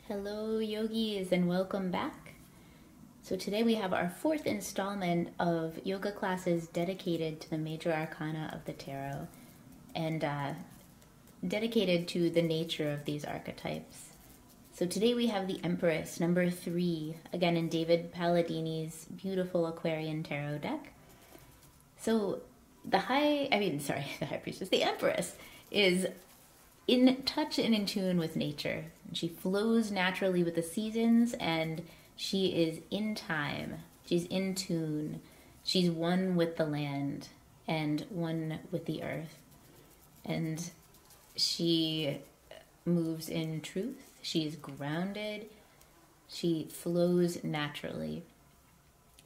Hello yogis and welcome back. So today we have our fourth installment of yoga classes dedicated to the major arcana of the tarot and dedicated to the nature of these archetypes. So today we have the Empress, number 3, again in David Palladini's beautiful Aquarian tarot deck. So the High Priestess, the Empress, is in touch and in tune with nature. She flows naturally with the seasons, and she is in time. She's in tune. She's one with the land and one with the earth. And she moves in truth. She's grounded. She flows naturally.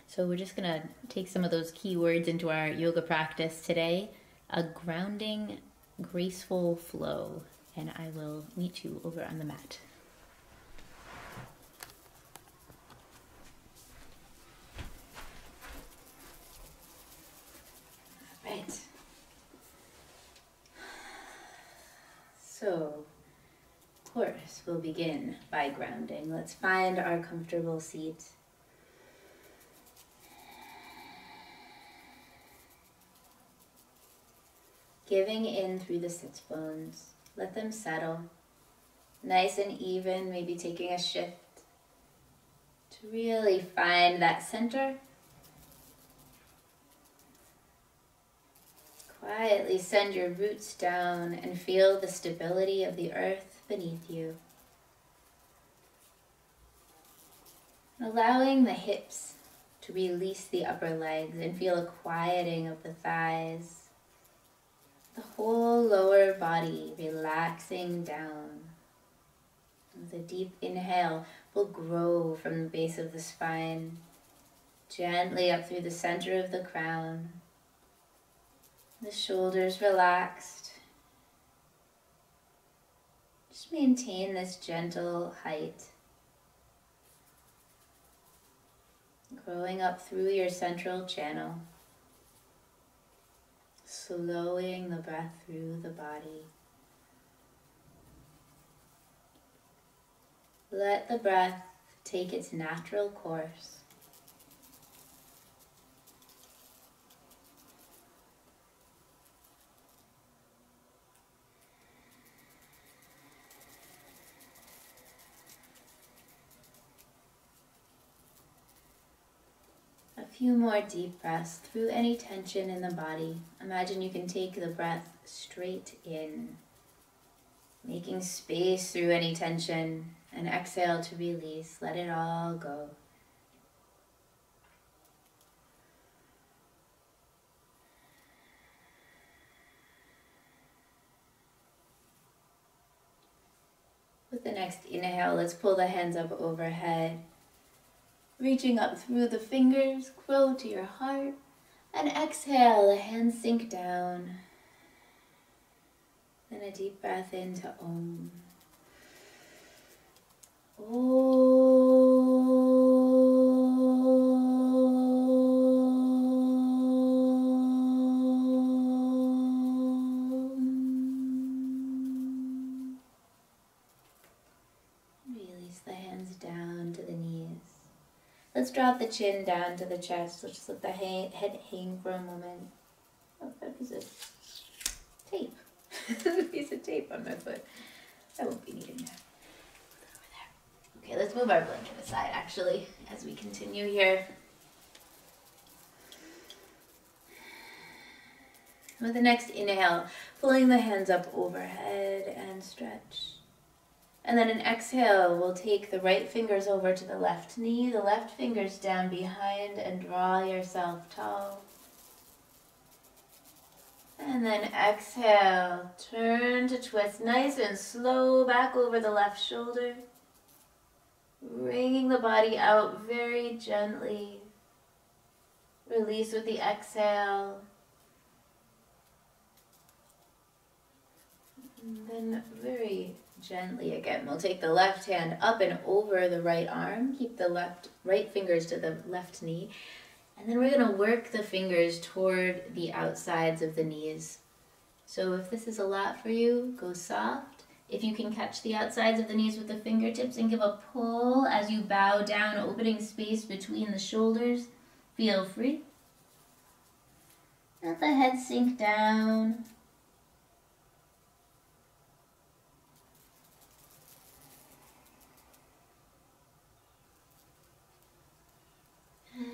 So we're just going to take some of those keywords into our yoga practice today. A grounding, graceful flow, and I will meet you over on the mat. All right. So, of course, we'll begin by grounding. Let's find our comfortable seat. Giving in through the sits bones. Let them settle. Nice and even, maybe taking a shift to really find that center. Quietly send your roots down and feel the stability of the earth beneath you. Allowing the hips to release the upper legs and feel a quieting of the thighs. The whole lower body relaxing down. With a deep inhale, we'll grow from the base of the spine, gently up through the center of the crown. The shoulders relaxed. Just maintain this gentle height. Growing up through your central channel. Slowing the breath through the body. Let the breath take its natural course. A few more deep breaths through any tension in the body. Imagine you can take the breath straight in, making space through any tension, and exhale to release. Let it all go. With the next inhale, let's pull the hands up overhead. Reaching up through the fingers, grow to your heart, and exhale, the hands sink down. Then a deep breath into Om. Release the hands down to the knees. Let's drop the chin down to the chest. Let's just let the head hang for a moment. Oh, that piece of tape. There's a piece of tape on my foot. I won't be needing that. Over there. Okay, let's move our blanket aside, actually, as we continue here. With the next inhale, pulling the hands up overhead and stretch. And then an exhale, we'll take the right fingers over to the left knee, the left fingers down behind, and draw yourself tall. And then exhale, turn to twist nice and slow back over the left shoulder. Bringing the body out very gently. Release with the exhale. And then very gently again, we'll take the left hand up and over the right arm. Keep the right fingers to the left knee. And then we're going to work the fingers toward the outsides of the knees. So if this is a lot for you, go soft. If you can catch the outsides of the knees with the fingertips and give a pull as you bow down, opening space between the shoulders, feel free. Let the head sink down.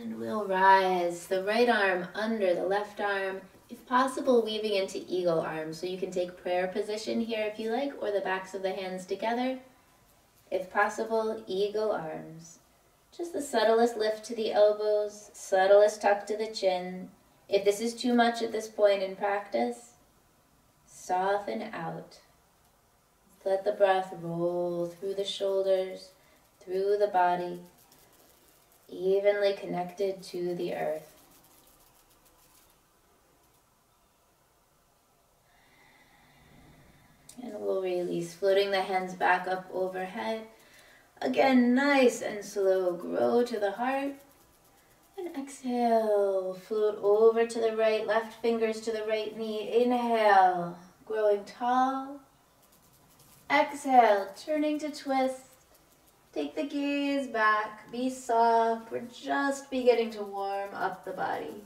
And we'll rise the right arm under the left arm, if possible weaving into eagle arms. So you can take prayer position here if you like, or the backs of the hands together. If possible, eagle arms. Just the subtlest lift to the elbows, subtlest tuck to the chin. If this is too much at this point in practice, soften out. Let the breath roll through the shoulders, through the body, evenly connected to the earth. And we'll release, floating the hands back up overhead. Again, nice and slow, grow to the heart. And exhale, float over to the right, left fingers to the right knee. Inhale, growing tall. Exhale, turning to twist. Take the gaze back, be soft. We're just beginning to warm up the body.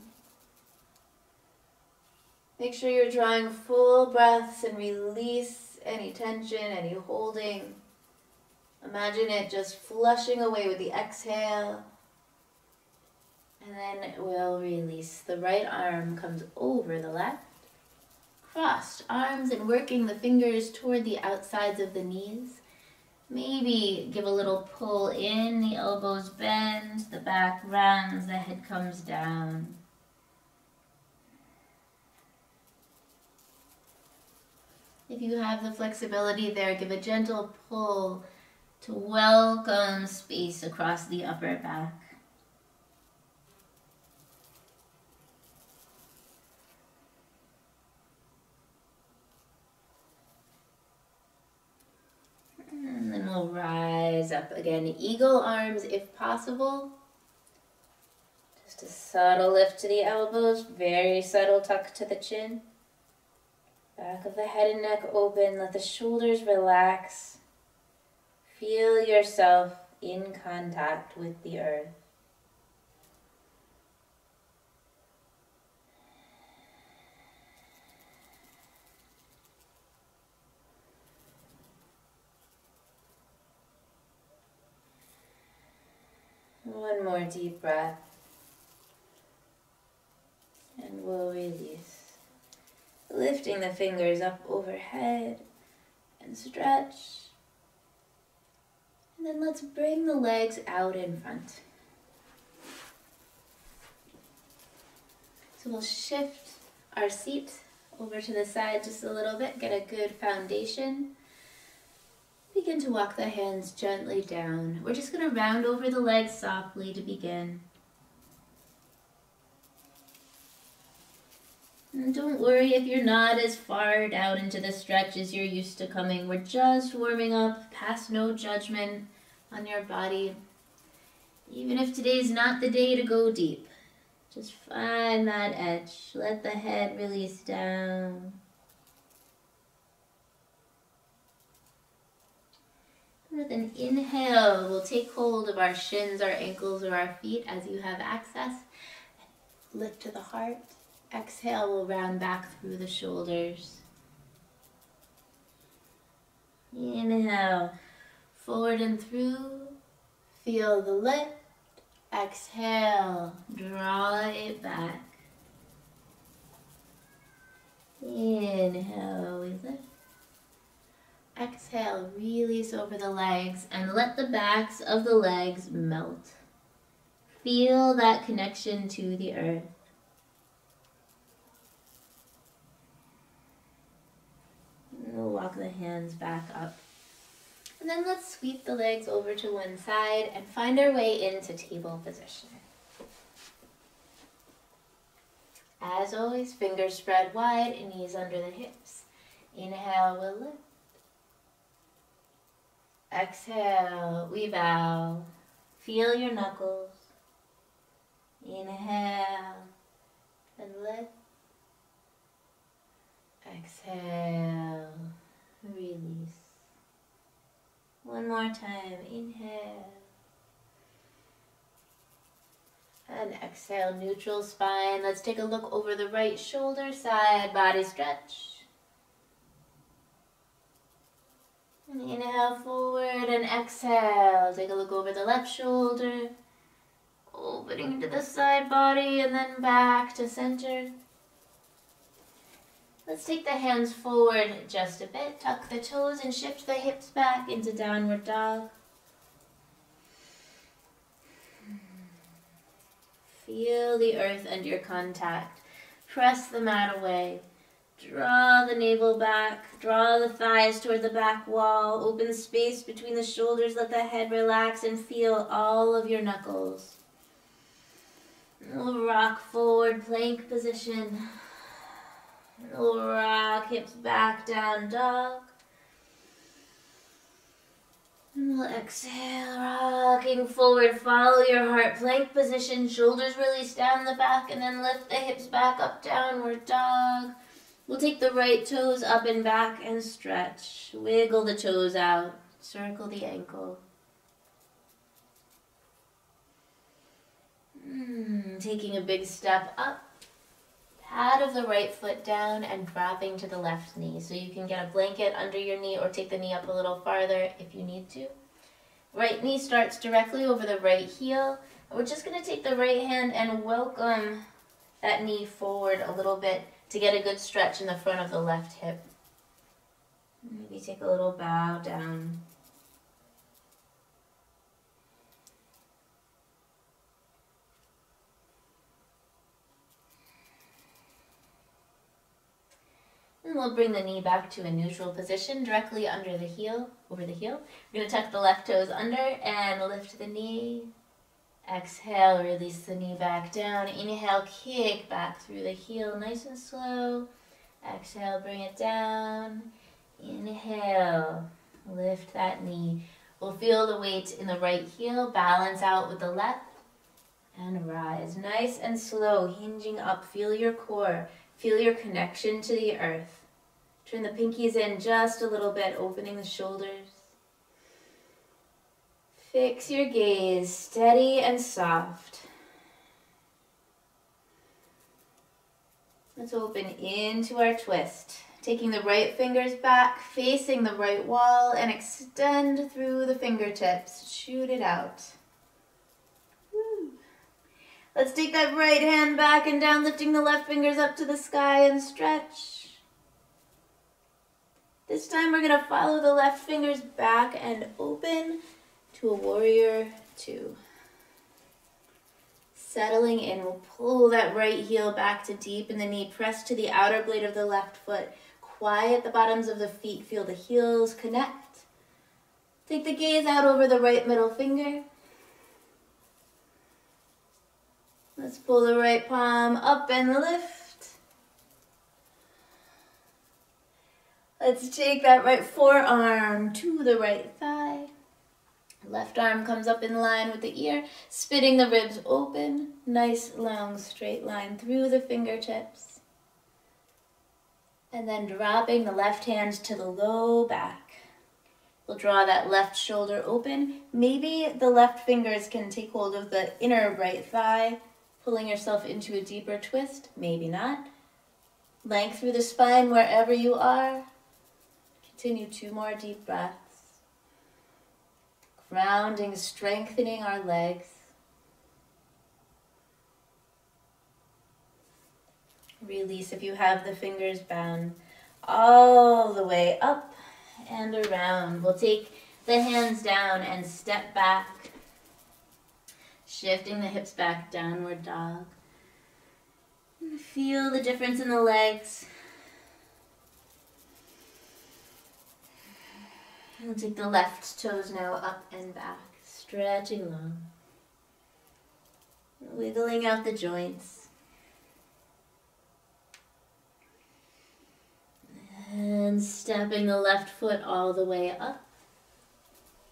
Make sure you're drawing full breaths and release any tension, any holding. Imagine it just flushing away with the exhale. And then we'll release. The right arm comes over the left. Crossed arms and working the fingers toward the outsides of the knees. Maybe give a little pull in, the elbows bend, the back rounds, the head comes down. If you have the flexibility there, give a gentle pull to welcome space across the upper back. And then we'll rise up again. Eagle arms if possible. Just a subtle lift to the elbows, very subtle tuck to the chin. Back of the head and neck open, let the shoulders relax. Feel yourself in contact with the earth. One more deep breath. And we'll release. Lifting the fingers up overhead and stretch. And then let's bring the legs out in front. So we'll shift our seat over to the side just a little bit, get a good foundation. Begin to walk the hands gently down. We're just going to round over the legs softly to begin. And don't worry if you're not as far out into the stretch as you're used to coming. We're just warming up, past no judgment on your body. Even if today's not the day to go deep, just find that edge. Let the head release down. With an inhale, we'll take hold of our shins, our ankles, or our feet as you have access. Lift to the heart. Exhale, we'll round back through the shoulders. Inhale, forward and through. Feel the lift. Exhale, draw it back. Inhale, we lift. Exhale, release over the legs and let the backs of the legs melt. Feel that connection to the earth. We'll walk the hands back up. And then let's sweep the legs over to one side and find our way into table position. As always, fingers spread wide and knees under the hips. Inhale, we'll lift. Exhale, we bow. Feel your knuckles. Inhale and lift. Exhale, release. more time. Inhale. And exhale, neutral spine. Let's take a look over the right shoulder, side body stretch. And inhale forward and exhale. Take a look over the left shoulder. Opening into the side body and then back to center. Let's take the hands forward just a bit. Tuck the toes and shift the hips back into downward dog. Feel the earth under your contact. Press the mat away. Draw the navel back. Draw the thighs toward the back wall. Open space between the shoulders. Let the head relax and feel all of your knuckles. We'll rock forward, plank position. We'll rock, hips back, down dog. And we'll exhale, rocking forward. Follow your heart, plank position. Shoulders release down the back and then lift the hips back up, downward dog. We'll take the right toes up and back and stretch. Wiggle the toes out. Circle the ankle. Taking a big step up. Pad of the right foot down and dropping to the left knee. So you can get a blanket under your knee or take the knee up a little farther if you need to. Right knee starts directly over the right heel. And we're just going to take the right hand and welcome that knee forward a little bit to get a good stretch in the front of the left hip. Maybe take a little bow down. And we'll bring the knee back to a neutral position directly under the heel, over the heel. We're going to tuck the left toes under and lift the knee. Exhale, release the knee back down. Inhale, kick back through the heel, nice and slow. Exhale, bring it down. Inhale, lift that knee. We'll feel the weight in the right heel, balance out with the left, and rise. Nice and slow, hinging up. Feel your core. Feel your connection to the earth. Turn the pinkies in just a little bit, opening the shoulders. Fix your gaze, steady and soft. Let's open into our twist. Taking the right fingers back, facing the right wall, and extend through the fingertips. Shoot it out. Woo. Let's take that right hand back and down, lifting the left fingers up to the sky and stretch. This time we're going to follow the left fingers back and open to a warrior two. Settling in, we'll pull that right heel back to deepen the knee. Press to the outer blade of the left foot. Quiet the bottoms of the feet. Feel the heels connect. Take the gaze out over the right middle finger. Let's pull the right palm up and lift. Let's take that right forearm to the right thigh. Left arm comes up in line with the ear, spitting the ribs open. Nice long straight line through the fingertips. And then dropping the left hand to the low back. We'll draw that left shoulder open. Maybe the left fingers can take hold of the inner right thigh, pulling yourself into a deeper twist. Maybe not. Length through the spine wherever you are. Continue 2 more deep breaths. Grounding, strengthening our legs. Release if you have the fingers bound. All the way up and around. We'll take the hands down and step back. Shifting the hips back, downward dog. Feel the difference in the legs. We'll take the left toes now up and back, stretching long. Wiggling out the joints. And stepping the left foot all the way up.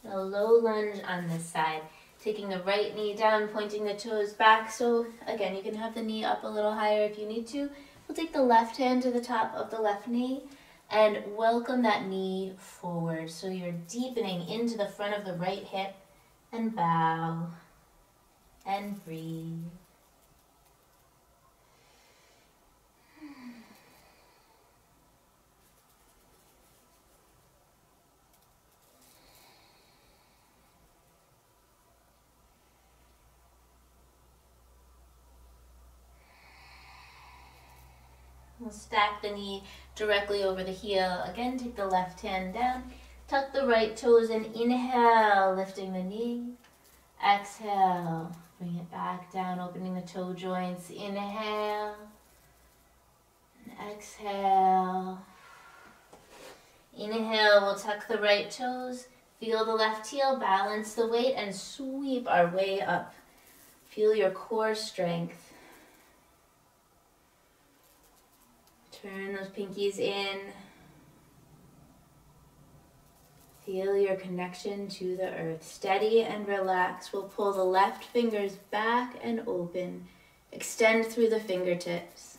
A low lunge on this side. Taking the right knee down, pointing the toes back. So again, you can have the knee up a little higher if you need to. We'll take the left hand to the top of the left knee. And welcome that knee forward. So you're deepening into the front of the right hip, and bow and breathe. We'll stack the knee directly over the heel. Again, take the left hand down. Tuck the right toes in. Inhale, lifting the knee. Exhale, bring it back down, opening the toe joints. Inhale. And exhale. Inhale, we'll tuck the right toes. Feel the left heel, balance the weight, and sweep our way up. Feel your core strength. Turn those pinkies in. Feel your connection to the earth. Steady and relax. We'll pull the left fingers back and open. Extend through the fingertips.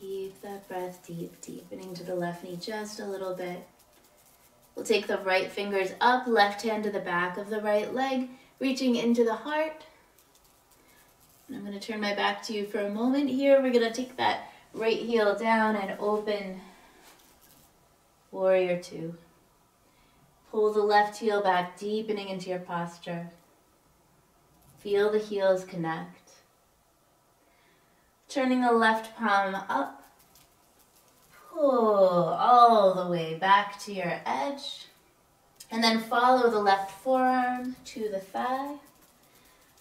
Keep that breath deep, deepening to the left knee just a little bit. We'll take the right fingers up, left hand to the back of the right leg, reaching into the heart. I'm going to turn my back to you for a moment here. We're going to take that right heel down and open Warrior Two. Pull the left heel back, deepening into your posture. Feel the heels connect. Turning the left palm up. Pull all the way back to your edge. And then follow the left forearm to the thigh.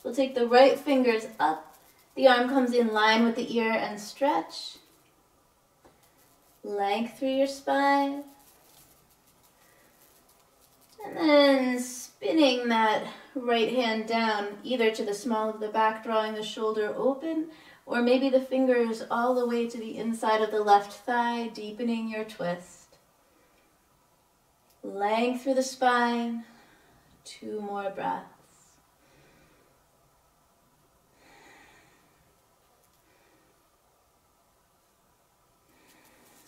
We'll take the right fingers up. The arm comes in line with the ear and stretch. Length through your spine. And then spinning that right hand down, either to the small of the back, drawing the shoulder open, or maybe the fingers all the way to the inside of the left thigh, deepening your twist. Length through the spine. 2 more breaths.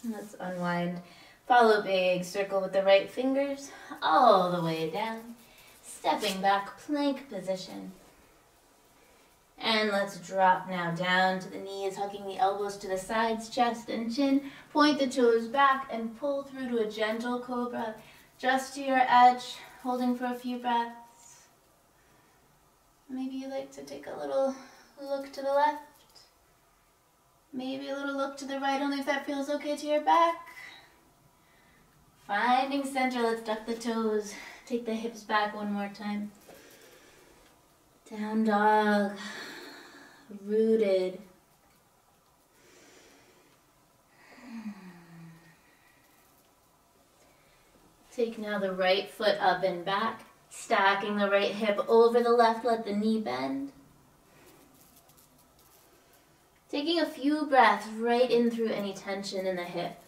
Let's unwind. Follow big circle with the right fingers all the way down. Stepping back, plank position. And let's drop now down to the knees, hugging the elbows to the sides, chest and chin. Point the toes back and pull through to a gentle cobra. Just to your edge, holding for a few breaths. Maybe you like to take a little look to the left. Maybe a little look to the right, only if that feels okay to your back. Finding center, let's tuck the toes. Take the hips back one more time. Down dog. Rooted. Take now the right foot up and back. Stacking the right hip over the left, let the knee bend. Taking a few breaths right in through any tension in the hip.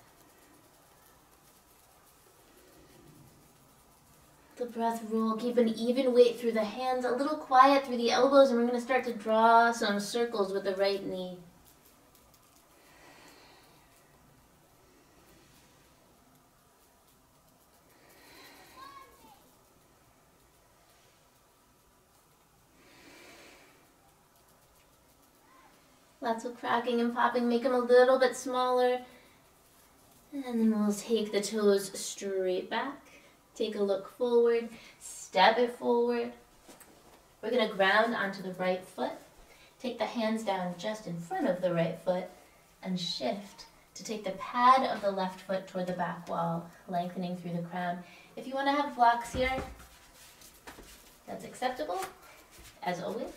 The breath roll, keep an even weight through the hands, a little quiet through the elbows, and we're going to start to draw some circles with the right knee. Lots of cracking and popping, make them a little bit smaller. And then we'll take the toes straight back. Take a look forward, step it forward. We're going to ground onto the right foot. Take the hands down just in front of the right foot and shift to take the pad of the left foot toward the back wall, lengthening through the crown. If you want to have blocks here, that's acceptable, as always.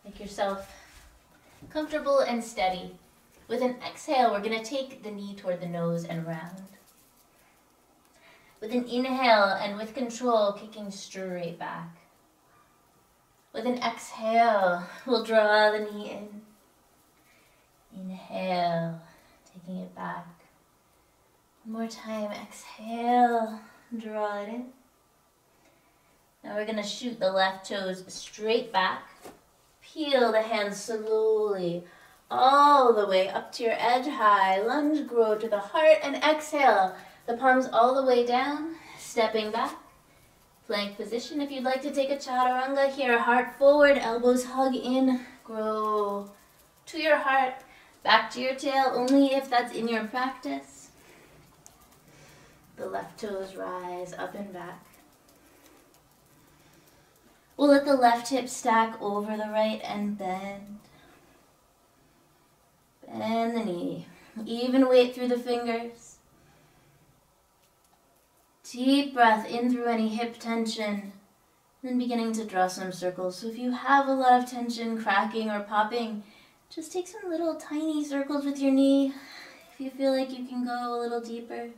Make yourself comfortable and steady. With an exhale, we're going to take the knee toward the nose and round. With an inhale and with control, kicking straight back. With an exhale, we'll draw the knee in. Inhale, taking it back. One more time, exhale, draw it in. Now we're going to shoot the left toes straight back. Peel the hands slowly all the way up to your edge high. Lunge, grow to the heart, and exhale. The palms all the way down, stepping back. Plank position. If you'd like to take a chaturanga here, heart forward, elbows hug in, grow to your heart, back to your tail, only if that's in your practice. The left toes rise up and back. We'll let the left hip stack over the right and bend. Bend the knee. Even weight through the fingers. Deep breath in through any hip tension. Then beginning to draw some circles. So if you have a lot of tension, cracking or popping, just take some little tiny circles with your knee. If you feel like you can go a little deeper,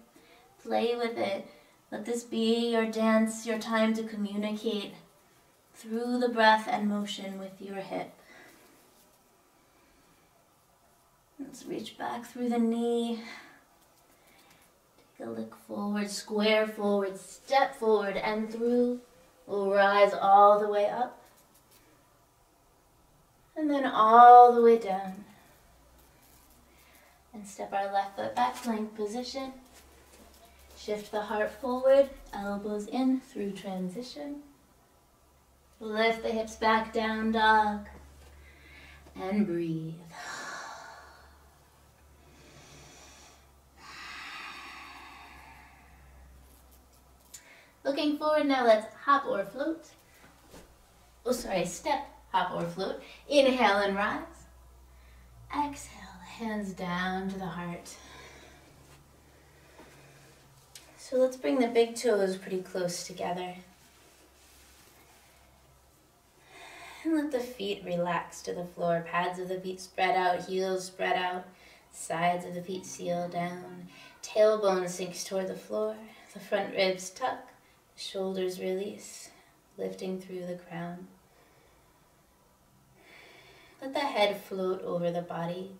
play with it. Let this be your dance, your time to communicate through the breath and motion with your hip. Let's reach back through the knee. Take a look forward, square forward, step forward and through. We'll rise all the way up. And then all the way down. And step our left foot back, plank position. Shift the heart forward, elbows in through transition. Lift the hips back, down dog. And breathe. Looking forward now, let's hop or float. Oh, sorry, step, hop or float. Inhale and rise. Exhale, hands down to the heart. So let's bring the big toes pretty close together. And let the feet relax to the floor. Pads of the feet spread out, heels spread out. Sides of the feet seal down. Tailbone sinks toward the floor. The front ribs tuck. Shoulders release, lifting through the crown. Let the head float over the body.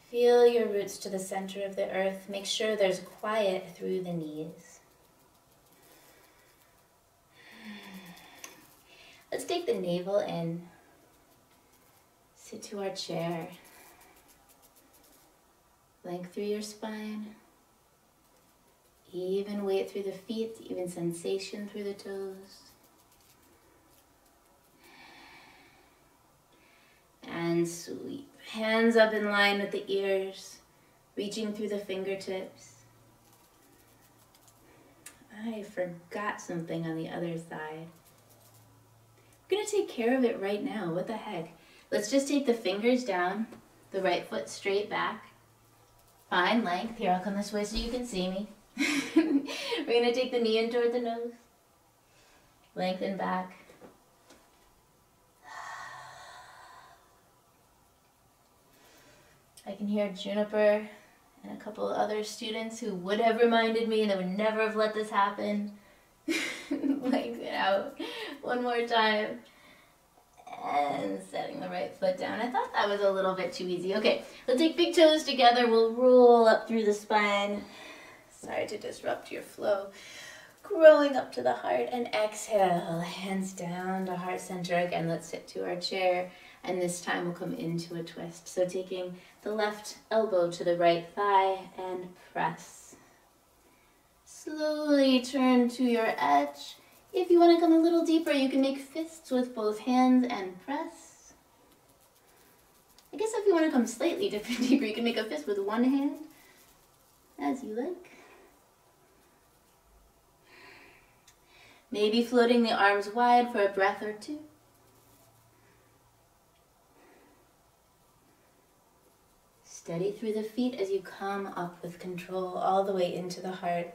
Feel your roots to the center of the earth. Make sure there's quiet through the knees. Let's take the navel in. Sit to our chair. Length through your spine. Even weight through the feet, even sensation through the toes. And sweep. Hands up in line with the ears, reaching through the fingertips. I forgot something on the other side. We're going to take care of it right now. What the heck? Let's just take the fingers down, the right foot straight back. Find length. Here, I'll come this way so you can see me. We're going to take the knee in toward the nose. Lengthen back. I can hear Juniper and a couple of other students who would have reminded me and they would never have let this happen. Lengthen out. One more time. And setting the right foot down. I thought that was a little bit too easy. Okay, let's take big toes together. We'll roll up through the spine. Sorry to disrupt your flow. Growing up to the heart and exhale. Hands down to heart center. Again, let's sit to our chair. And this time we'll come into a twist. So taking the left elbow to the right thigh and press. Slowly turn to your edge. If you want to come a little deeper, you can make fists with both hands and press. I guess if you want to come slightly deeper, you can make a fist with one hand, as you like. Maybe floating the arms wide for a breath or two. Steady through the feet as you come up with control all the way into the heart,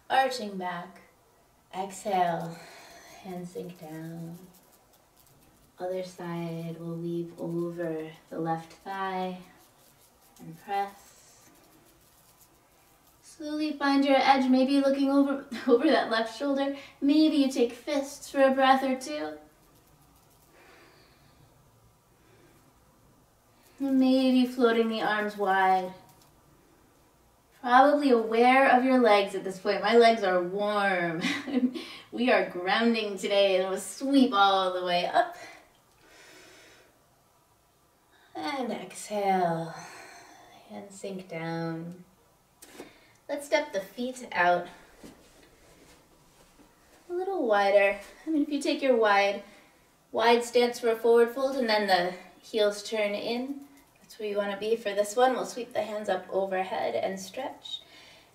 arching back. Exhale, hands sink down. Other side, we'll weave over the left thigh and press. Slowly find your edge, maybe looking over that left shoulder. Maybe you take fists for a breath or two. And maybe floating the arms wide. Probably aware of your legs at this point. My legs are warm. We are grounding today and we'll sweep all the way up. And exhale. Hands sink down. Let's step the feet out a little wider. I mean, if you take your wide stance for a forward fold and then the heels turn in, that's where you want to be for this one. We'll sweep the hands up overhead and stretch.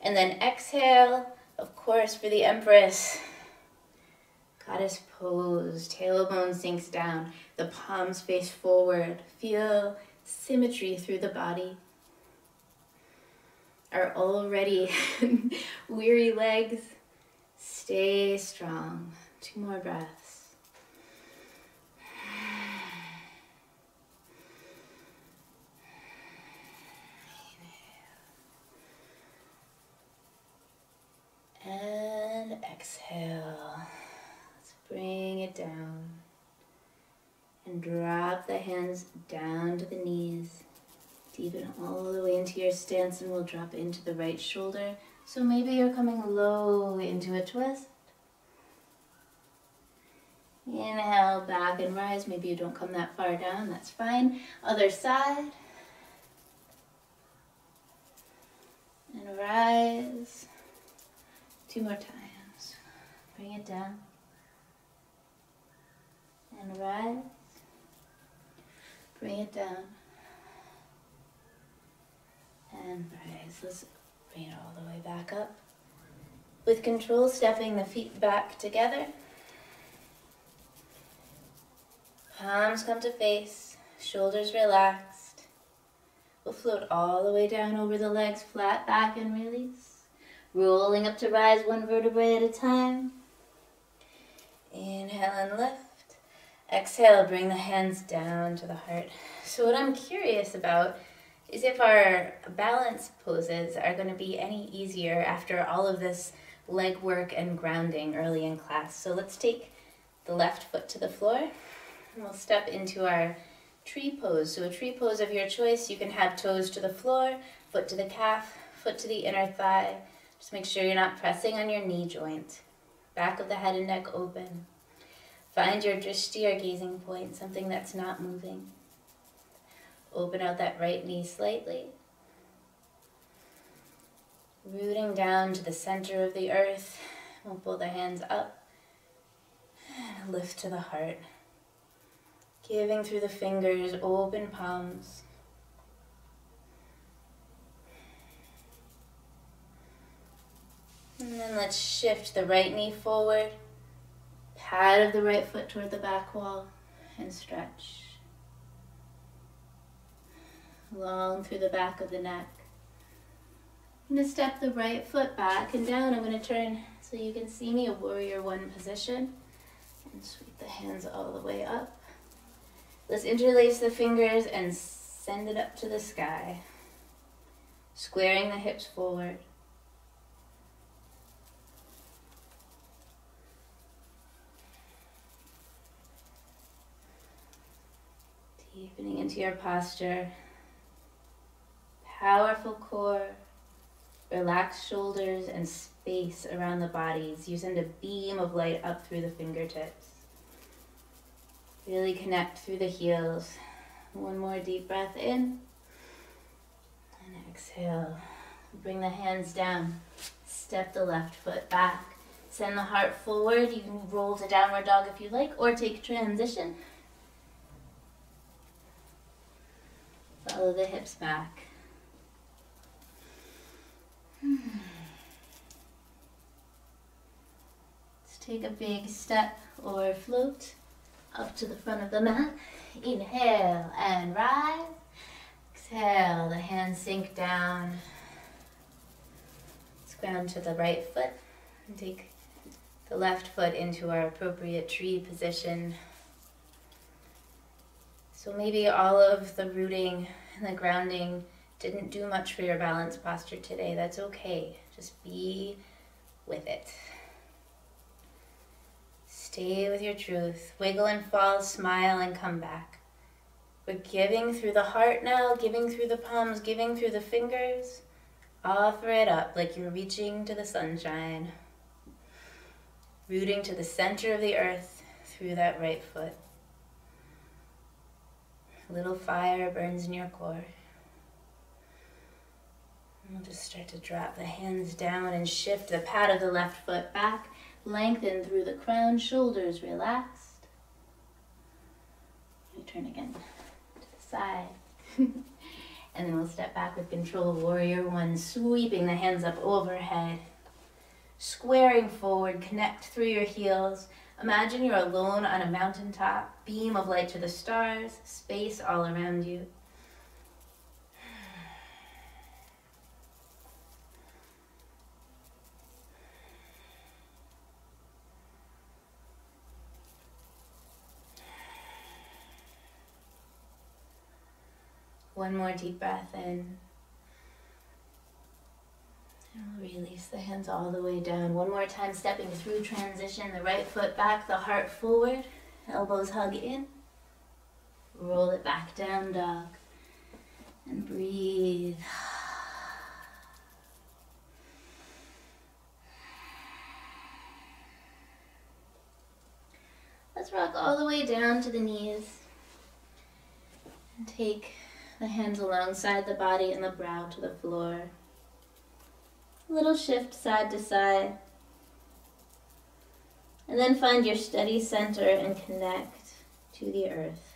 And then exhale, of course, for the Empress. Goddess pose, tailbone sinks down, the palms face forward. Feel symmetry through the body. Our already weary legs, stay strong. 2 more breaths. And exhale. Let's bring it down. And drop the hands down to the knees. Deepen all the way into your stance, and we'll drop into the right shoulder. So maybe you're coming low into a twist. Inhale, back and rise. Maybe you don't come that far down, that's fine. Other side. And rise. 2 more times. Bring it down. And rise. Bring it down. And rise. Let's bring it all the way back up. With control, stepping the feet back together. Palms come to face, shoulders relaxed. We'll float all the way down over the legs, flat back and release. Rolling up to rise 1 vertebrae at a time. Inhale and lift. Exhale, bring the hands down to the heart. So what I'm curious about is if our balance poses are going to be any easier after all of this leg work and grounding early in class. So let's take the left foot to the floor, and we'll step into our tree pose. So a tree pose of your choice. You can have toes to the floor, foot to the calf, foot to the inner thigh. Just make sure you're not pressing on your knee joint. Back of the head and neck open. Find your drishti or gazing point, something that's not moving. Open out that right knee slightly. Rooting down to the center of the earth. We'll pull the hands up and lift to the heart. Giving through the fingers, open palms. And then let's shift the right knee forward. Pad of the right foot toward the back wall and stretch. Long through the back of the neck. I'm going to step the right foot back and down. I'm going to turn so you can see me, a warrior 1 position. And sweep the hands all the way up. Let's interlace the fingers and send it up to the sky. Squaring the hips forward. Deepening into your posture. Powerful core, relaxed shoulders, and space around the bodies. You send a beam of light up through the fingertips. Really connect through the heels. 1 more deep breath in. And exhale. Bring the hands down. Step the left foot back. Send the heart forward. You can roll to downward dog if you like, or take transition. Follow the hips back. Let's take a big step or float up to the front of the mat. Inhale and rise. Exhale, the hands sink down. Let's ground to the right foot and take the left foot into our appropriate tree position. So maybe all of the rooting and the grounding didn't do much for your balance posture today. That's okay. Just be with it. Stay with your truth. Wiggle and fall, smile and come back. We're giving through the heart now, giving through the palms, giving through the fingers. Offer it up like you're reaching to the sunshine. Rooting to the center of the earth through that right foot. little fire burns in your core. We'll just start to drop the hands down and shift the pad of the left foot back. Lengthen through the crown, shoulders relaxed. Return again to the side. And then we'll step back with control, warrior one, sweeping the hands up overhead. Squaring forward, connect through your heels. Imagine you're alone on a mountaintop, beam of light to the stars, space all around you. One more deep breath in. And we'll release the hands all the way down. One more time, stepping through transition. The right foot back, the heart forward. Elbows hug in. Roll it back, down dog. And breathe. Let's rock all the way down to the knees. And take the hands alongside the body and the brow to the floor. A little shift side to side. And then find your steady center and connect to the earth.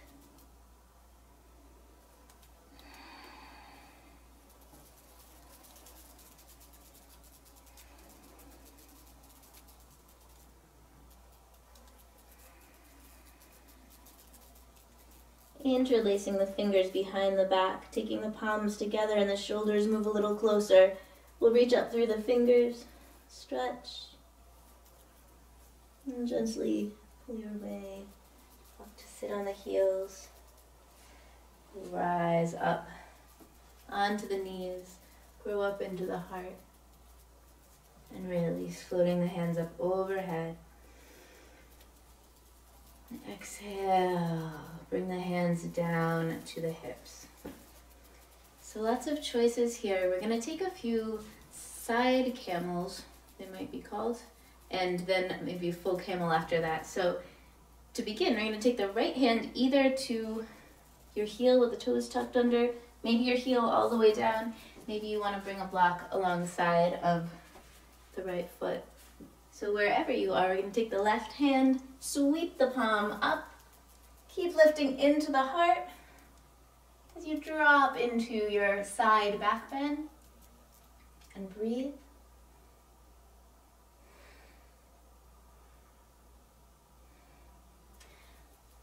Interlacing the fingers behind the back, taking the palms together and the shoulders move a little closer. We'll reach up through the fingers, stretch, and gently pull your way up to sit on the heels. Rise up onto the knees, grow up into the heart, and release, floating the hands up overhead. And exhale, bring the hands down to the hips. So lots of choices here. We're going to take a few side camels, they might be called, and then maybe full camel after that. So to begin, we're going to take the right hand either to your heel with the toes tucked under, maybe your heel all the way down. Maybe you want to bring a block alongside of the right foot. So wherever you are, we're going to take the left hand, sweep the palm up, keep lifting into the heart as you drop into your side back bend, and breathe.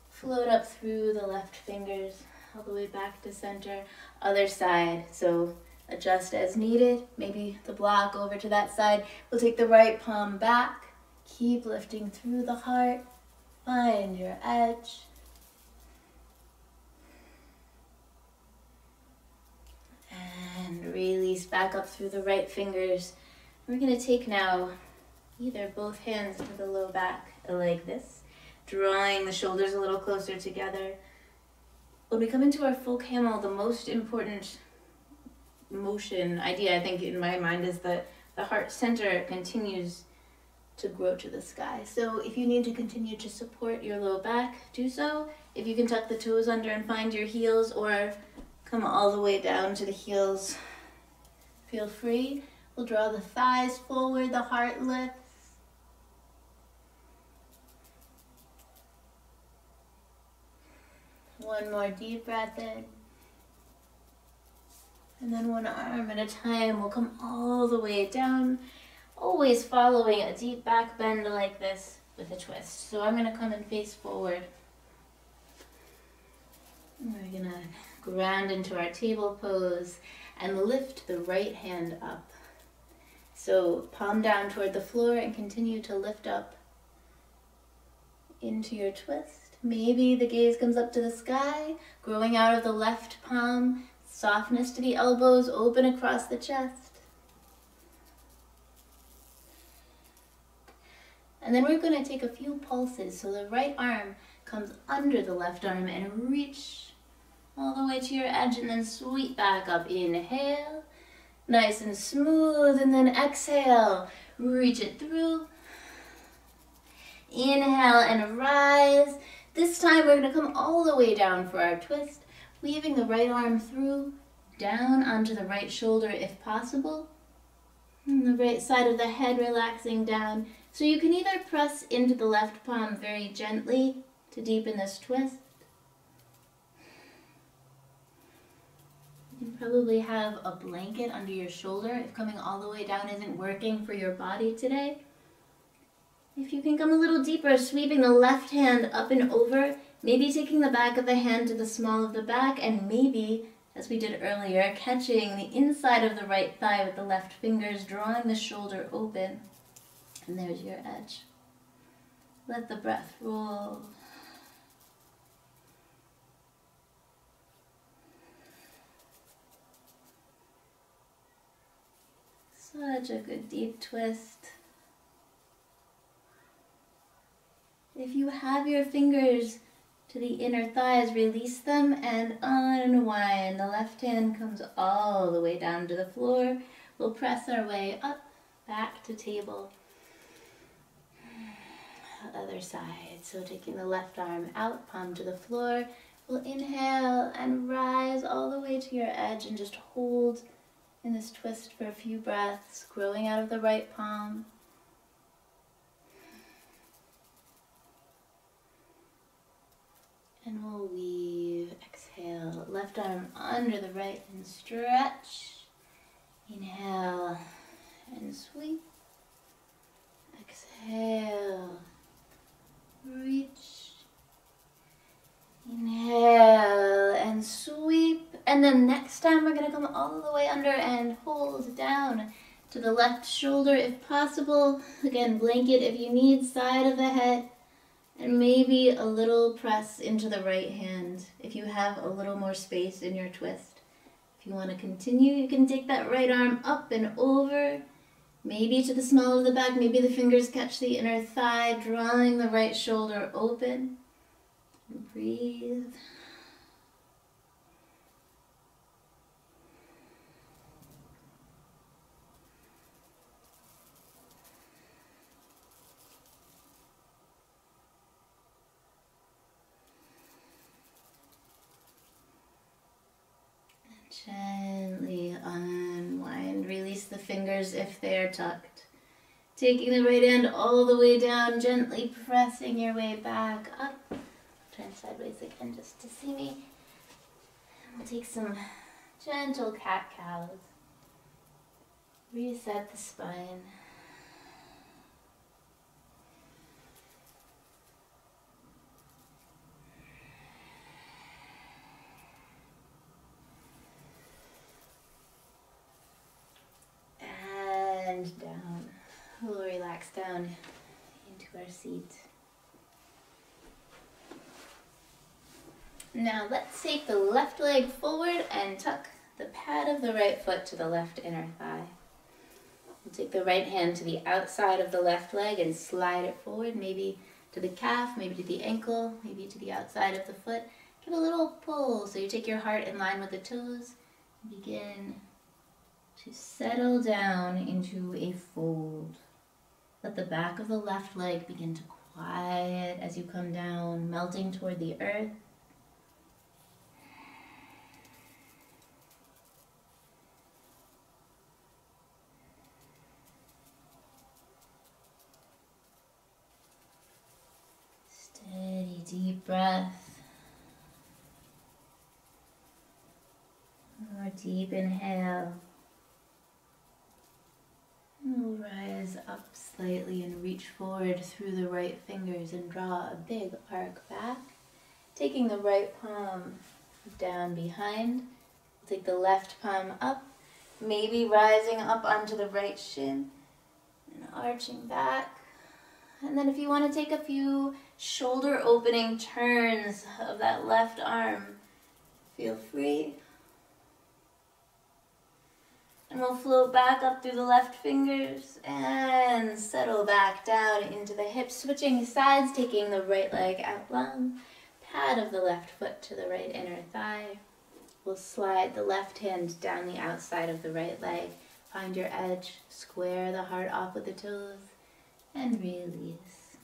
Float up through the left fingers all the way back to center. Other side, so adjust as needed. Maybe the block over to that side. We'll take the right palm back. Keep lifting through the heart. Find your edge. And release back up through the right fingers. We're going to take now either both hands to the low back like this, drawing the shoulders a little closer together. When we come into our full camel, the most important motion idea, I think, in my mind is that the heart center continues to grow to the sky. So if you need to continue to support your low back, do so. If you can tuck the toes under and find your heels, or come all the way down to the heels, feel free. We'll draw the thighs forward, the heart lifts. One more deep breath in. And then one arm at a time, we'll come all the way down, always following a deep back bend like this with a twist. So I'm going to come and face forward. We're going to ground into our table pose and lift the right hand up. So palm down toward the floor and continue to lift up into your twist. Maybe the gaze comes up to the sky, growing out of the left palm, softness to the elbows, open across the chest. And then we're going to take a few pulses. So the right arm comes under the left arm and reach all the way to your edge, and then sweep back up. Inhale, nice and smooth, and then exhale, reach it through. Inhale and rise. This time we're going to come all the way down for our twist. Weaving the right arm through, down onto the right shoulder if possible. And the right side of the head relaxing down. So you can either press into the left palm very gently to deepen this twist. You probably have a blanket under your shoulder if coming all the way down isn't working for your body today. If you can come a little deeper, sweeping the left hand up and over, maybe taking the back of the hand to the small of the back, and maybe, as we did earlier, catching the inside of the right thigh with the left fingers, drawing the shoulder open. And there's your edge. Let the breath roll. Such a good deep twist. If you have your fingers to the inner thighs, release them and unwind. The left hand comes all the way down to the floor. We'll press our way up, back to table. Other side. So taking the left arm out, palm to the floor. We'll inhale and rise all the way to your edge and just hold in this twist for a few breaths, growing out of the right palm. And we'll weave, exhale, left arm under the right and stretch. Inhale and sweep. Exhale, reach. Inhale and sweep. And then next time we're going to come all the way under and hold down to the left shoulder if possible. Again, blanket if you need, side of the head. And maybe a little press into the right hand if you have a little more space in your twist. If you want to continue, you can take that right arm up and over, maybe to the small of the back, maybe the fingers catch the inner thigh, drawing the right shoulder open. And breathe. Gently unwind, release the fingers if they are tucked. Taking the right hand all the way down, gently pressing your way back up. Turn sideways again just to see me. And we'll take some gentle cat-cows. Reset the spine. And down. We'll relax down into our seat. Now let's take the left leg forward and tuck the pad of the right foot to the left inner thigh. We'll take the right hand to the outside of the left leg and slide it forward, maybe to the calf, maybe to the ankle, maybe to the outside of the foot. Give a little pull so you take your heart in line with the toes and begin to settle down into a fold. Let the back of the left leg begin to quiet as you come down, melting toward the earth. Steady, deep breath. More deep inhale. We'll rise up slightly and reach forward through the right fingers and draw a big arc back. Taking the right palm down behind. We'll take the left palm up, maybe rising up onto the right shin and arching back. And then if you want to take a few shoulder opening turns of that left arm, feel free. And we'll float back up through the left fingers and settle back down into the hips, switching sides, taking the right leg out long, pad of the left foot to the right inner thigh. We'll slide the left hand down the outside of the right leg, find your edge, square the heart off with the toes, and release.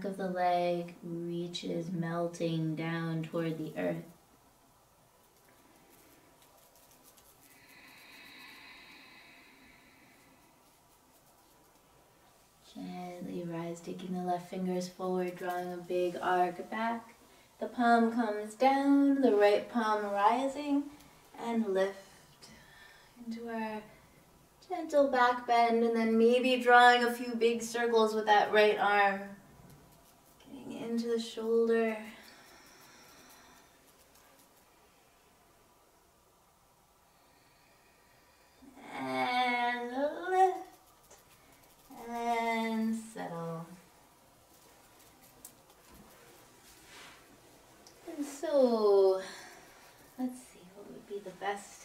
back of the leg reaches melting down toward the earth. Gently rise, taking the left fingers forward, drawing a big arc back. The palm comes down, the right palm rising, and lift into our gentle back bend, and then maybe drawing a few big circles with that right arm. Getting into the shoulder. And lift. And settle. And so, let's see what would be the best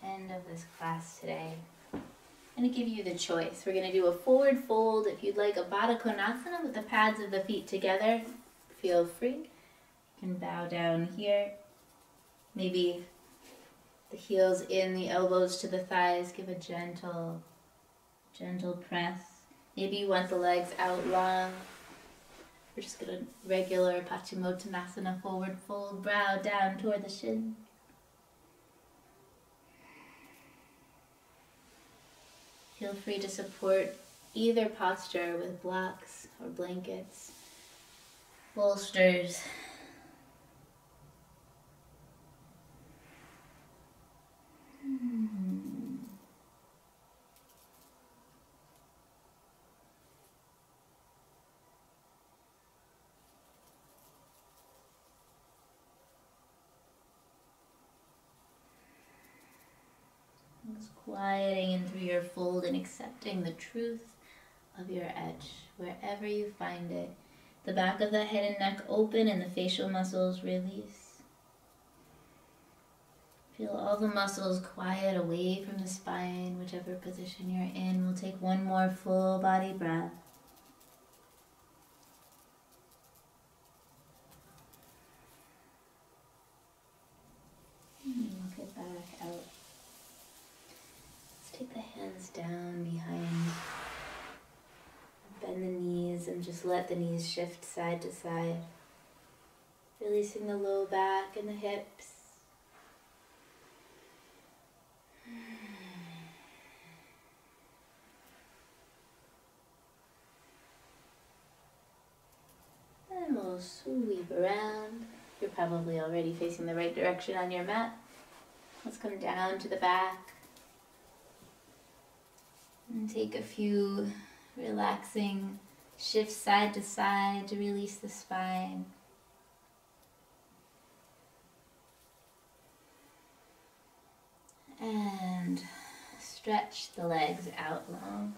end of this class today. I'm going to give you the choice. We're going to do a forward fold. If you'd like a Baddha Konasana with the pads of the feet together, feel free. You can bow down here. Maybe the heels in, the elbows to the thighs. Give a gentle press. Maybe you want the legs out long. We're just going to regular Paschimottanasana, forward fold, brow down toward the shin. Feel free to support either posture with blocks or blankets, bolsters. Just quieting in through your fold and accepting the truth of your edge, wherever you find it. The back of the head and neck open and the facial muscles release. Feel all the muscles quiet away from the spine, whichever position you're in. We'll take one more full body breath. Walk it back out. Let's take the hands down behind. Bend the knees and just let the knees shift side to side. Releasing the low back and the hips. And we'll sweep around. You're probably already facing the right direction on your mat. Let's come down to the back. And take a few relaxing shifts side to side to release the spine. And stretch the legs out long.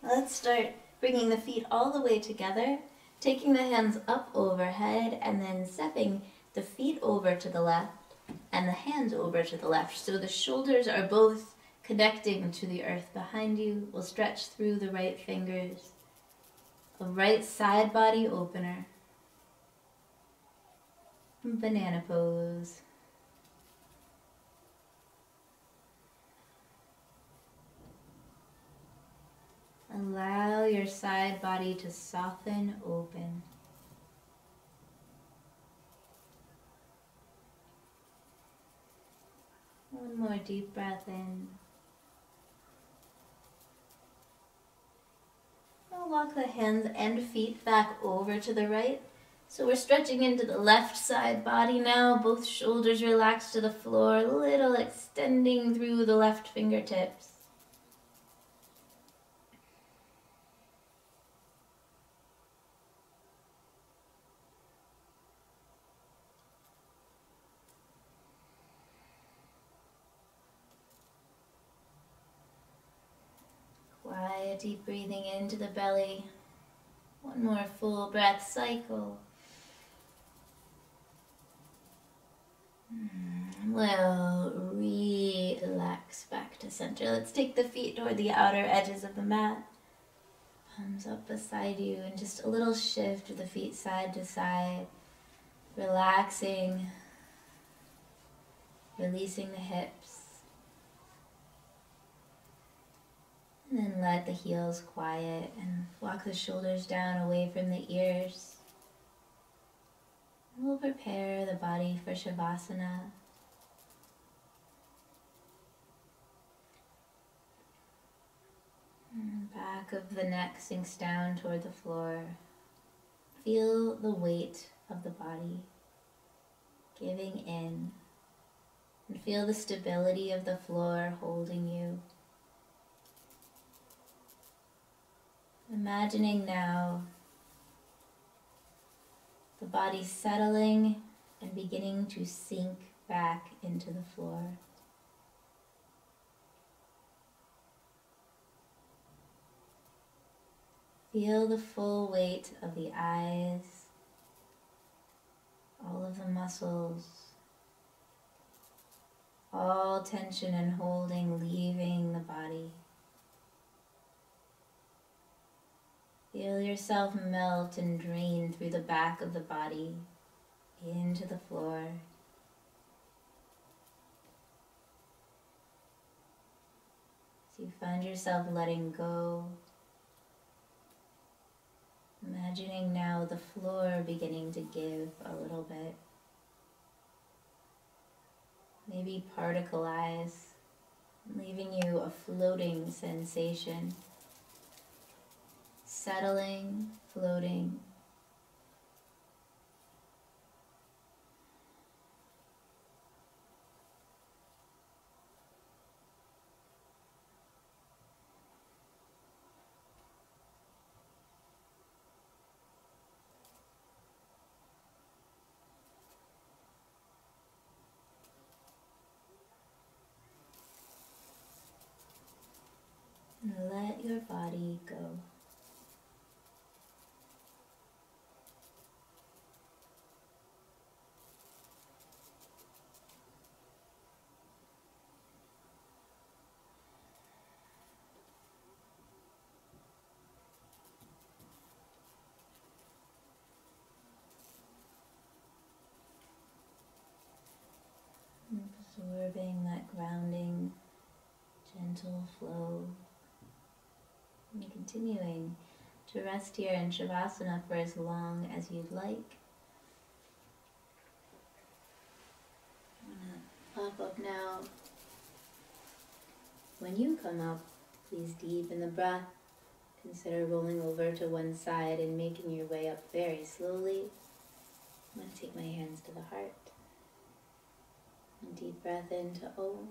Let's start bringing the feet all the way together, taking the hands up overhead, and then stepping the feet over to the left and the hands over to the left. So the shoulders are both connecting to the earth behind you. We'll stretch through the right fingers. A right side body opener. Banana pose. Allow your side body to soften open. One more deep breath in. I'll walk the hands and feet back over to the right. So we're stretching into the left side body now. Both shoulders relaxed to the floor, a little extending through the left fingertips. Quiet, deep breathing into the belly. One more full breath cycle. Well, relax back to center. Let's take the feet toward the outer edges of the mat. Palms up beside you, and just a little shift of the feet side to side. Relaxing, releasing the hips. And then let the heels quiet and walk the shoulders down away from the ears. And we'll prepare the body for Shavasana. And back of the neck sinks down toward the floor. Feel the weight of the body giving in. And feel the stability of the floor holding you. Imagining now the body settling and beginning to sink back into the floor. Feel the full weight of the eyes, all of the muscles, all tension and holding leaving the body. Feel yourself melt and drain through the back of the body into the floor. As you find yourself letting go, imagining now the floor beginning to give a little bit. Maybe particleize, leaving you a floating sensation. Settling, floating. And let your body go. Absorbing that grounding, gentle flow. And continuing to rest here in Shavasana for as long as you'd like. I'm going to pop up now. When you come up, please deepen the breath. Consider rolling over to one side and making your way up very slowly. I'm going to take my hands to the heart. And deep breath into Om.